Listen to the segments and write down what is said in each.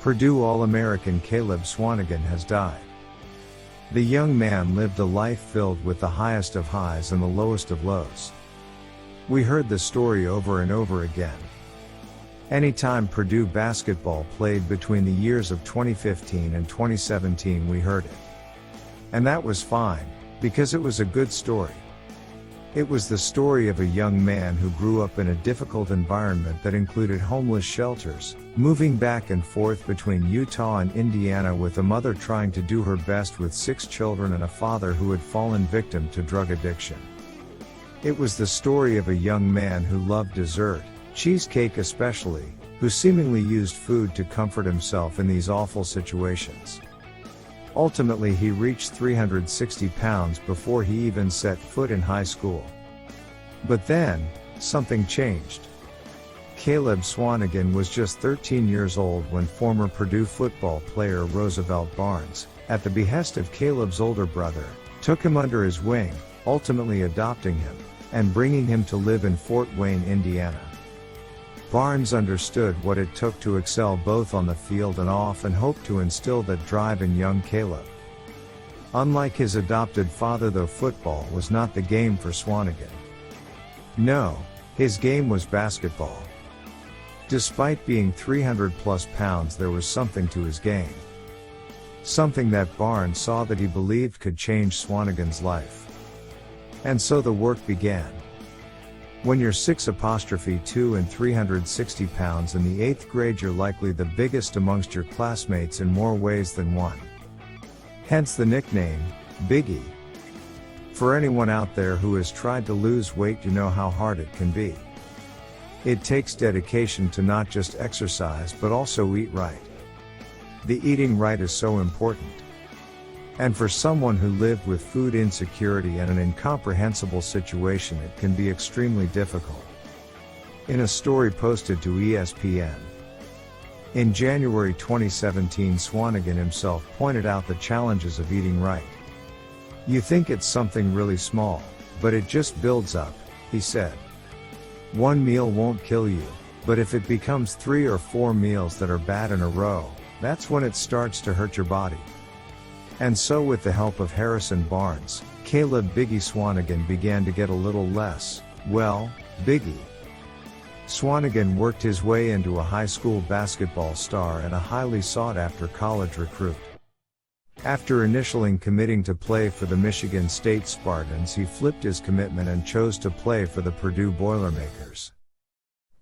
Purdue All-American Caleb Swanigan has died. The young man lived a life filled with the highest of highs and the lowest of lows. We heard the story over and over again. Anytime Purdue basketball played between the years of 2015 and 2017, we heard it. And that was fine, because it was a good story. It was the story of a young man who grew up in a difficult environment that included homeless shelters, moving back and forth between Utah and Indiana with a mother trying to do her best with 6 children and a father who had fallen victim to drug addiction. It was the story of a young man who loved dessert, cheesecake especially, who seemingly used food to comfort himself in these awful situations. Ultimately, he reached 360 pounds before he even set foot in high school. But then, something changed. Caleb Swanigan was just 13 years old when former Purdue football player Roosevelt Barnes, at the behest of Caleb's older brother, took him under his wing, ultimately adopting him, and bringing him to live in Fort Wayne, Indiana. Barnes understood what it took to excel both on the field and off and hoped to instill that drive in young Caleb. Unlike his adopted father, though, football was not the game for Swanigan. No, his game was basketball. Despite being 300+ pounds, there was something to his game. Something that Barnes saw that he believed could change Swanigan's life. And so the work began. When you're 6'2" and 360 pounds in the 8th grade, you're likely the biggest amongst your classmates in more ways than one. Hence the nickname, Biggie. For anyone out there who has tried to lose weight, you know how hard it can be. It takes dedication to not just exercise but also eat right. The eating right is so important. And for someone who lived with food insecurity and an incomprehensible situation, it can be extremely difficult. In a story posted to ESPN in January 2017, Swanigan himself pointed out the challenges of eating right. "You think it's something really small, but it just builds up," he said. "One meal won't kill you, but if it becomes 3 or 4 meals that are bad in a row, that's when it starts to hurt your body." And so, with the help of Harrison Barnes, Caleb Biggie Swanigan began to get a little less, well, biggie. Swanigan worked his way into a high school basketball star and a highly sought-after college recruit. After initially committing to play for the Michigan State Spartans, he flipped his commitment and chose to play for the Purdue Boilermakers.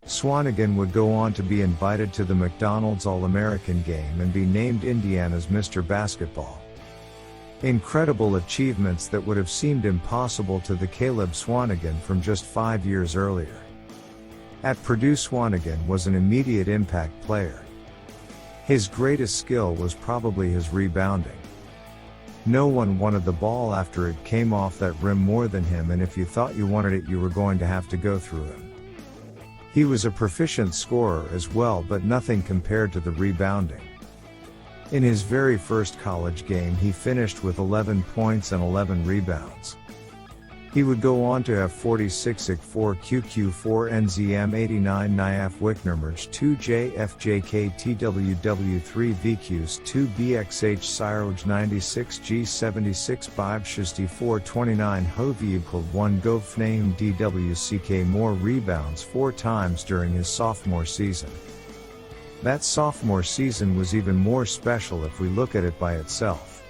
Swanigan would go on to be invited to the McDonald's All-American game and be named Indiana's Mr. Basketball. Incredible achievements that would have seemed impossible to the Caleb Swanigan from just 5 years earlier. At Purdue, Swanigan was an immediate impact player. His greatest skill was probably his rebounding. No one wanted the ball after it came off that rim more than him, and if you thought you wanted it, you were going to have to go through him. He was a proficient scorer as well, but nothing compared to the rebounding. In his very first college game, he finished with 11 points and 11 rebounds. He would go on to have 46 IK4 QQ4 NZM 89 NIAF Wicknermerge 2 JFJK TWW3 VQs 2 BXH Siroj 96 G76 Bib 64 29 Hovi 1 Govfname DWCK. More rebounds 4 times during his sophomore season. That sophomore season was even more special if we look at it by itself.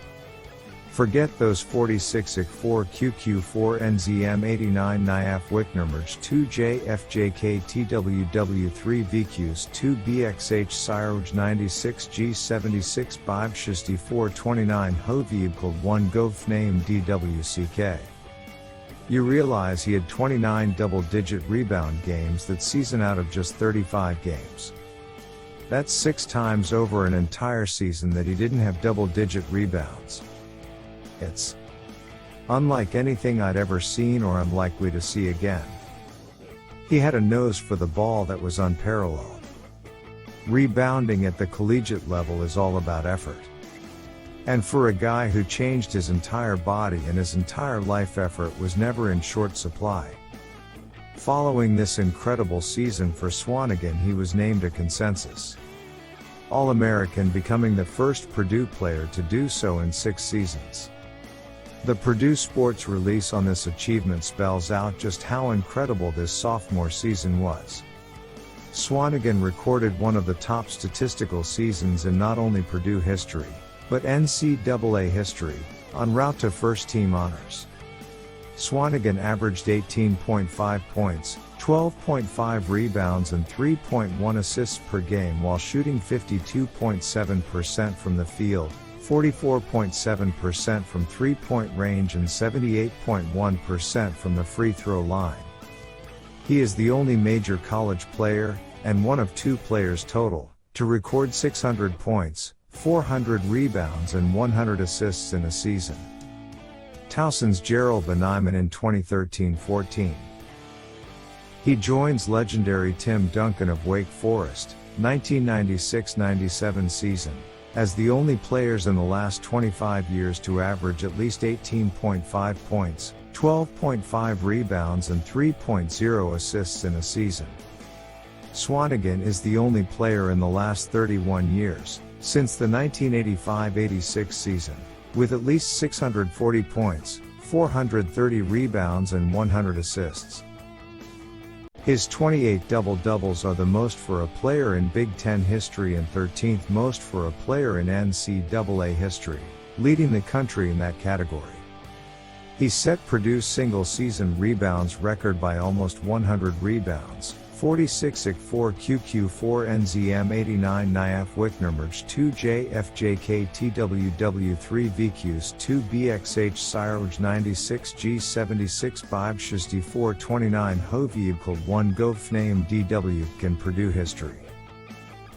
Forget those 46 IK4 QQ4 NZM 89 NIAF Wicknermerge 2 JFJK TWW3 VQs 2 BXH Siroj 96 G76 Bib 64 29 Hovi 1 Govfname DWCK. You realize he had 29 double-digit rebound games that season out of just 35 games. That's 6 times over an entire season that he didn't have double-digit rebounds. It's unlike anything I'd ever seen or am likely to see again. He had a nose for the ball that was unparalleled. Rebounding at the collegiate level is all about effort. And for a guy who changed his entire body and his entire life, effort was never in short supply. Following this incredible season for Swanigan, he was named a consensus All-American, becoming the first Purdue player to do so in 6 seasons. The Purdue Sports release on this achievement spells out just how incredible this sophomore season was. Swanigan recorded one of the top statistical seasons in not only Purdue history, but NCAA history, en route to first-team honors. Swanigan averaged 18.5 points, 12.5 rebounds and 3.1 assists per game while shooting 52.7% from the field, 44.7% from three-point range and 78.1% from the free throw line. He is the only major college player, and one of 2 players total, to record 600 points, 400 rebounds and 100 assists in a season. Towson's Gerald Benaiman in 2013-14. He joins legendary Tim Duncan of Wake Forest, 1996-97 season, as the only players in the last 25 years to average at least 18.5 points, 12.5 rebounds and 3.0 assists in a season. Swanigan is the only player in the last 31 years, since the 1985-86 season, with at least 640 points, 430 rebounds and 100 assists. His 28 double-doubles are the most for a player in Big Ten history and 13th most for a player in NCAA history, leading the country in that category. He set Purdue's single-season rebounds record by almost 100 rebounds, 46 IK4 QQ4 NZM 89 NIAF Wicknermerge 2 JFJK TWW3 VQs 2 BXH Cyroj 96 G76 5 64 29 Hoviebkal 1 Gofname DW in Purdue history.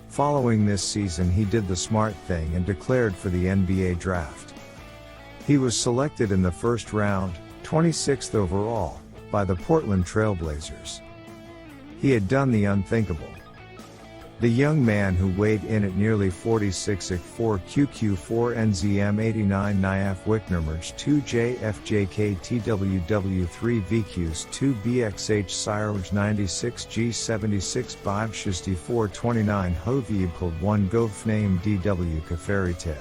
Following this season, he did the smart thing and declared for the NBA draft. He was selected in the first round, 26th overall, by the Portland Trail Blazers. He had done the unthinkable. The young man, who weighed in at nearly 46 IK4 QQ4 NZM 89 NIAF Wicknermerge 2 JFJK TWW3 VQs 2 BXH Cyroj 96 G76 5 64 29 Hoviebkal 1 Gofname DW Fairy Tale.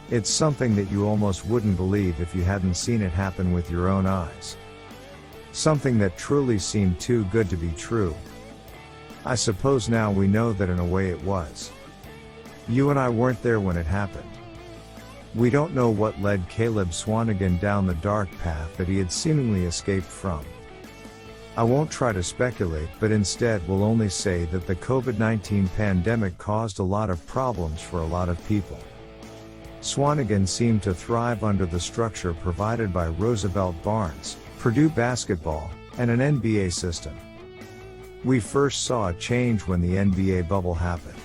It's something that you almost wouldn't believe if you hadn't seen it happen with your own eyes. Something that truly seemed too good to be true. I suppose now we know that in a way it was. You and I weren't there when it happened. We don't know what led Caleb Swanigan down the dark path that he had seemingly escaped from. I won't try to speculate, but instead will only say that the COVID-19 pandemic caused a lot of problems for a lot of people. Swanigan seemed to thrive under the structure provided by Roosevelt Barnes, Purdue basketball, and an NBA system. We first saw a change when the NBA bubble happened.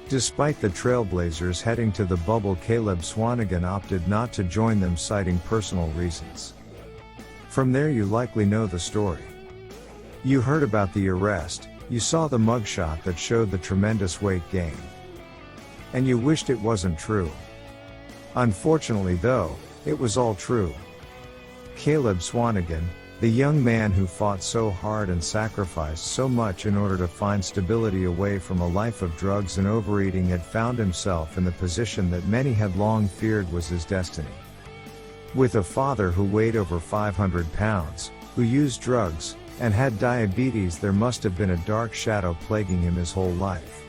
Despite the Trailblazers heading to the bubble, Caleb Swanigan opted not to join them, citing personal reasons. From there you likely know the story. You heard about the arrest, you saw the mugshot that showed the tremendous weight gain. And you wished it wasn't true. Unfortunately though, it was all true. Caleb Swanigan, the young man who fought so hard and sacrificed so much in order to find stability away from a life of drugs and overeating, had found himself in the position that many had long feared was his destiny. With a father who weighed over 500 pounds, who used drugs, and had diabetes, there must have been a dark shadow plaguing him his whole life.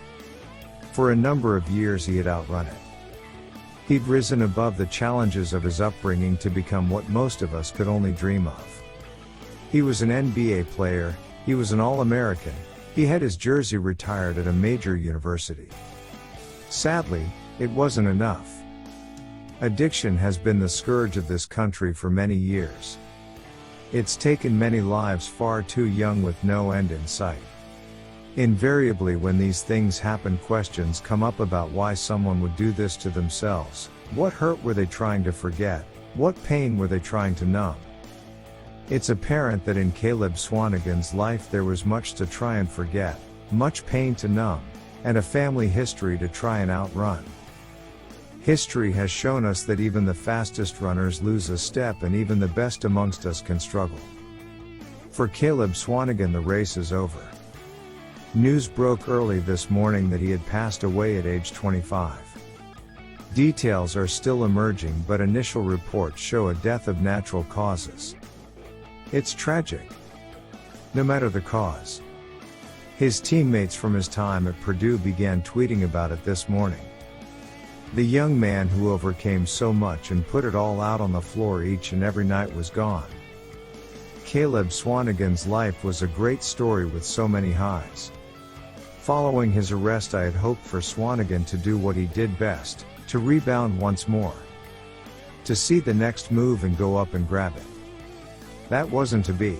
For a number of years he had outrun it. He'd risen above the challenges of his upbringing to become what most of us could only dream of. He was an NBA player, he was an All-American, he had his jersey retired at a major university. Sadly, it wasn't enough. Addiction has been the scourge of this country for many years. It's taken many lives far too young with no end in sight. Invariably when these things happen, questions come up about why someone would do this to themselves. What hurt were they trying to forget? What pain were they trying to numb? It's apparent that in Caleb Swanigan's life there was much to try and forget, much pain to numb, and a family history to try and outrun. History has shown us that even the fastest runners lose a step, and even the best amongst us can struggle. For Caleb Swanigan, the race is over. News broke early this morning that he had passed away at age 25. Details are still emerging, but initial reports show a death of natural causes. It's tragic, no matter the cause. His teammates from his time at Purdue began tweeting about it this morning. The young man who overcame so much and put it all out on the floor each and every night was gone. Caleb Swanigan's life was a great story with so many highs. Following his arrest, I had hoped for Swanigan to do what he did best, to rebound once more. To see the next move and go up and grab it. That wasn't to be.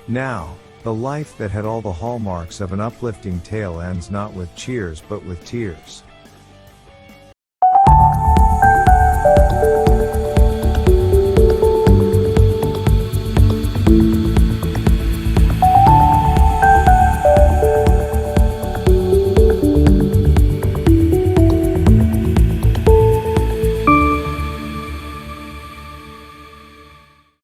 Now, the life that had all the hallmarks of an uplifting tale ends not with cheers but with tears.